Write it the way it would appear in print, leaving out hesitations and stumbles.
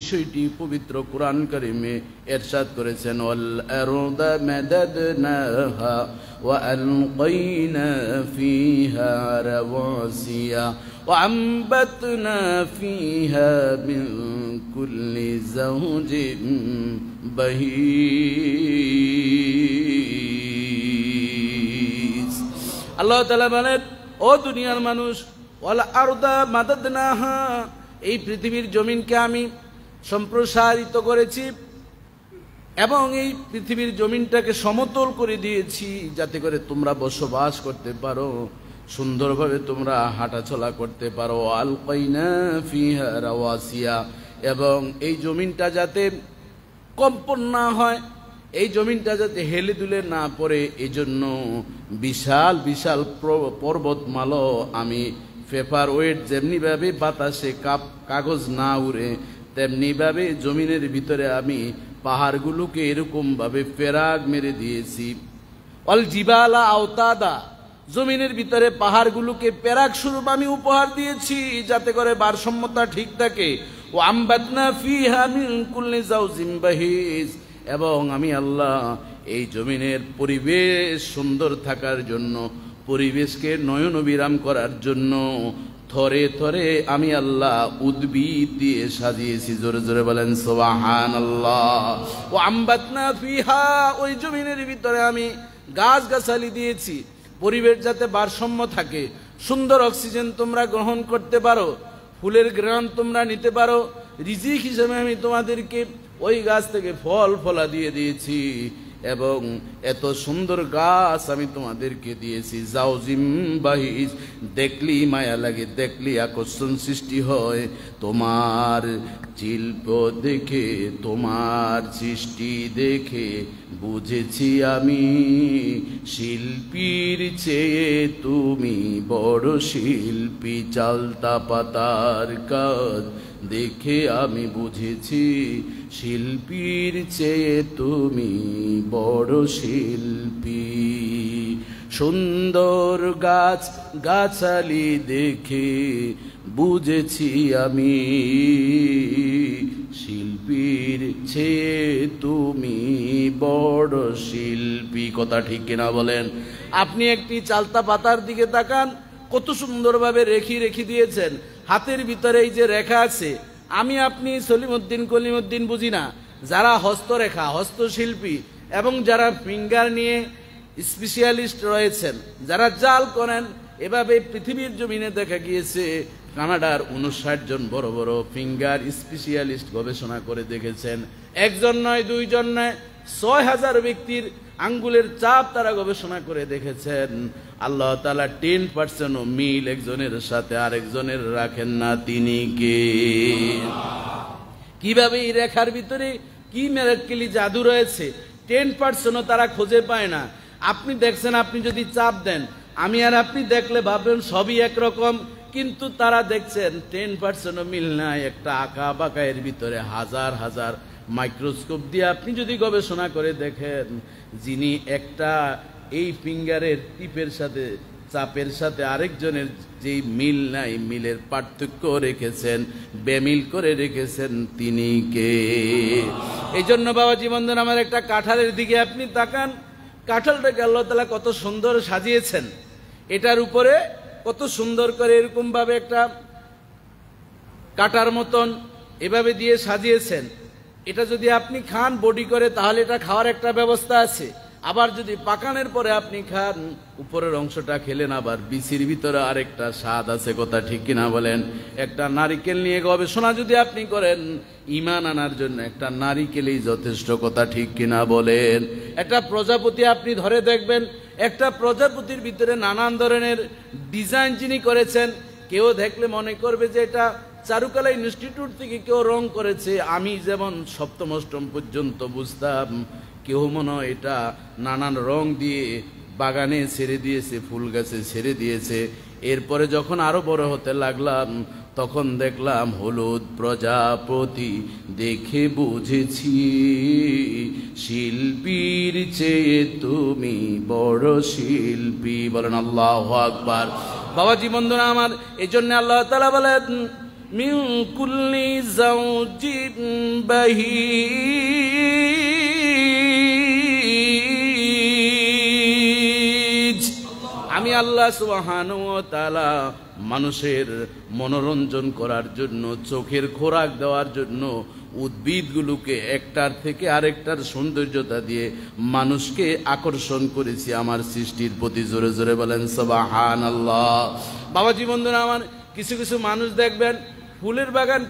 বিষয়টি পবিত্র কোরআন কারিমে ইরশাদ করেছেন, ওয়াল আরদা মাদাদনাহা ওয়া আলকাইনা ফিহা রাওয়াসিয়া ওয়া আমবাতনা ফিহা মিন কুল্লি যাওজিন বাহিজ। আল্লাহ তাআলা বলেন, ও দুনিয়ার মানুষ, ওয়াল আরদা মাদাদনাহা, এই পৃথিবীর জমিনকে আমি সম্প্রসারিত করেছি এবং এই পৃথিবীর জমিনটাকে সমতল করে দিয়েছি যাতে করে তোমরা বসবাস করতে পারো, সুন্দরভাবে তোমরা হাঁটাচলা করতে পারো। আলকাইনা ফিহা রাওয়াসিয়া, এবং এই জমিনটা যাতে কম্পন না হয়, এই জমিনটা যাতে হেলে দুলে না পড়ে, এই জন্য বিশাল বিশাল পর্বতমালা আমি পেপার ওয়েট যেমনিভাবে বাতাসে কাগজ না উড়ে তেমনিভাবে জমিনের ভিতরে আমি পাহাড়গুলোকে এরকমভাবে ফেরাক মেরে দিয়েছি। অল জিবালা আওতাদা, জমিনের ভিতরে পাহাড়গুলোকে পেরাক স্বরূপ আমি উপহার দিয়েছি যাতে করে ভারসাম্যতা ঠিক থাকে। ও আমবাতনা ফিহা মিন কুল্লি যাওজিন বাহিজ, এবং আমি আল্লাহ এই জমিনের পরিবেশ সুন্দর থাকার জন্য, পরিবেশকে নয়নবিরাম করার জন্য থরে থরে আমি আল্লাহ উদ্ভিদ দিয়ে সাজিয়েছি। জোরে জোরে বলেন সুবহানাল্লাহ। ও আমবাতনা ফিহা, ওই জমিনের ভিতরে আমি গাছ গাছালি দিয়েছি, পরিবেশ যাতে ভারসাম্য থাকে, সুন্দর অক্সিজেন তোমরা গ্রহণ করতে পারো, ফুলের ঘ্রাণ তোমরা নিতে পারো। রিজিক হিসেবে আমি তোমাদেরকে ওই গাছ থেকে ফল ফলা দিয়ে দিয়েছি এবং এত সুন্দর গাছ আমি তোমাদেরকে দিয়েছি। যাওজিম বাহিজ, দেখলি মায়া লাগে, দেখলি আকর্ষণ সৃষ্টি হয়। তোমার শিল্প দেখে, তোমার সৃষ্টি দেখে বুঝেছি আমি শিল্পীর চেয়ে তুমি বড় শিল্পী। চালতা পাতার কাজ দেখে আমি বুঝেছি শিল্পীর চেয়ে তুমি বড় শিল্পী। সুন্দর গাছ গাছালি দেখে বুঝেছি আমি শিল্পীর চেয়ে তুমি বড় শিল্পী। কথা ঠিক কিনা বলেন? আপনি একটি চালতা পাতার দিকে তাকান, কত সুন্দরভাবে রেখি দিয়েছেন। হাতের ভিতরে এই যে রেখা আছে, আমি আপনি সলিমউদ্দিন কলিমউদ্দিন বুঝি না, যারা হস্তরেখা হস্তশিল্পী এবং যারা ফিঙ্গার নিয়ে স্পেশালিস্ট রয়েছেন, যারা জাল করেন, এভাবে পৃথিবীর জমিনে দেখা গিয়েছে কানাডার 59 জন বড় বড় ফিঙ্গার স্পেশালিস্ট গবেষণা করে দেখেছেন। একজন নয়, দুইজন নয়, 6000 ব্যক্তির আঙ্গুলের চাপ তারা গবেষণা করে দেখেছেন। আল্লাহ তাআলা 10% মিল একজনের সাথে আরেকজনের রাখেন না। তিনি কে? কিভাবে এই রেখার ভিতরে কি মিরাক্কেলি জাদু রয়েছে, 10% তারা খুঁজে পায় না। আপনি দেখছেন, আপনি যদি চাপ দেন, আমি আর আপনি দেখলে ভাববেন সবই একরকম, কিন্তু তারা দেখছেন 10% মিল নাই। একটা আঁকা বাঁকা এর ভিতরে হাজার হাজার মাইক্রোস্কোপ দিয়ে আপনি যদি গবেষণা করে দেখেন, যিনি একটা এই ফিঙ্গারের টিপের সাথে চাপের সাথে আরেকজনের যেই মিল নাই, মিলের পার্থক্য রেখেছেন, বেমিল করে রেখেছেন, তিনি কে? এই জন্য বাবাজি বন্ধুরা আমার, একটা কাঁঠালের দিকে আপনি তাকান, কাঁঠালটাকে আল্লাহ তাআলা কত সুন্দর সাজিয়েছেন, এটার উপরে কত সুন্দর করে এরকম ভাবে একটা কাটার মতন এভাবে দিয়ে সাজিয়েছেন। এটা যদি আপনি খান বডি করে, তাহলে এটা খাওয়ার একটা ব্যবস্থা আছে। আবার যদি পাকানোর পরে আপনি খান, উপরের অংশটা খেলেন, আবার বিচির ভিতরে আরেকটা স্বাদ আছে। কথা ঠিক কিনা বলেন? একটা নারিকেল নিয়ে গবেষণা যদি আপনি করেন, ঈমান আনার জন্য একটা নারিকেলই যথেষ্ট। কথা ঠিক কিনা বলেন? একটা প্রজাপতি আপনি ধরে দেখবেন, একটা প্রজাপতির ভিতরে নানান ধরনের ডিজাইন যিনি করেছেন, কেউ দেখলে মনে করবে যে এটা চারুকলা ইনস্টিটিউট থেকে কেউ রং করেছে। আমি যেমন সপ্তম অষ্টম পর্যন্ত বুঝতাম, কেউ মনে হয় এটা নানান রং দিয়ে বাগানে ছেড়ে দিয়েছে, ফুল গাছে ছেড়ে দিয়েছে। এরপরে যখন আরো বড় হতে লাগলাম, তখন দেখলাম হলুদ প্রজাপতি, দেখে বুঝেছি শিল্পীর চেয়ে তুমি বড় শিল্পী। বলেন আল্লাহু আকবার। বাবাজি বন্ধুরা আমার, এই জন্য আল্লাহ তাআলা বলেন, মিন কুল্লি যাওজিন বাহীজ। আমি আল্লাহ সুবহানাহু ওয়া তাআলা মানুষের মনোরঞ্জন করার জন্য, চোখের খোরাক দেওয়ার জন্য উদ্ভিদগুলোকে একটার থেকে আরেকটার সৌন্দর্যতা দিয়ে মানুষকে আকর্ষণ করেছি আমার সৃষ্টির প্রতি। জোরে জোরে বলেন সুবহানাল্লাহ। বাবাজি বন্ধুরা আমার, কিছু কিছু মানুষ দেখবেন ফুলের বাগান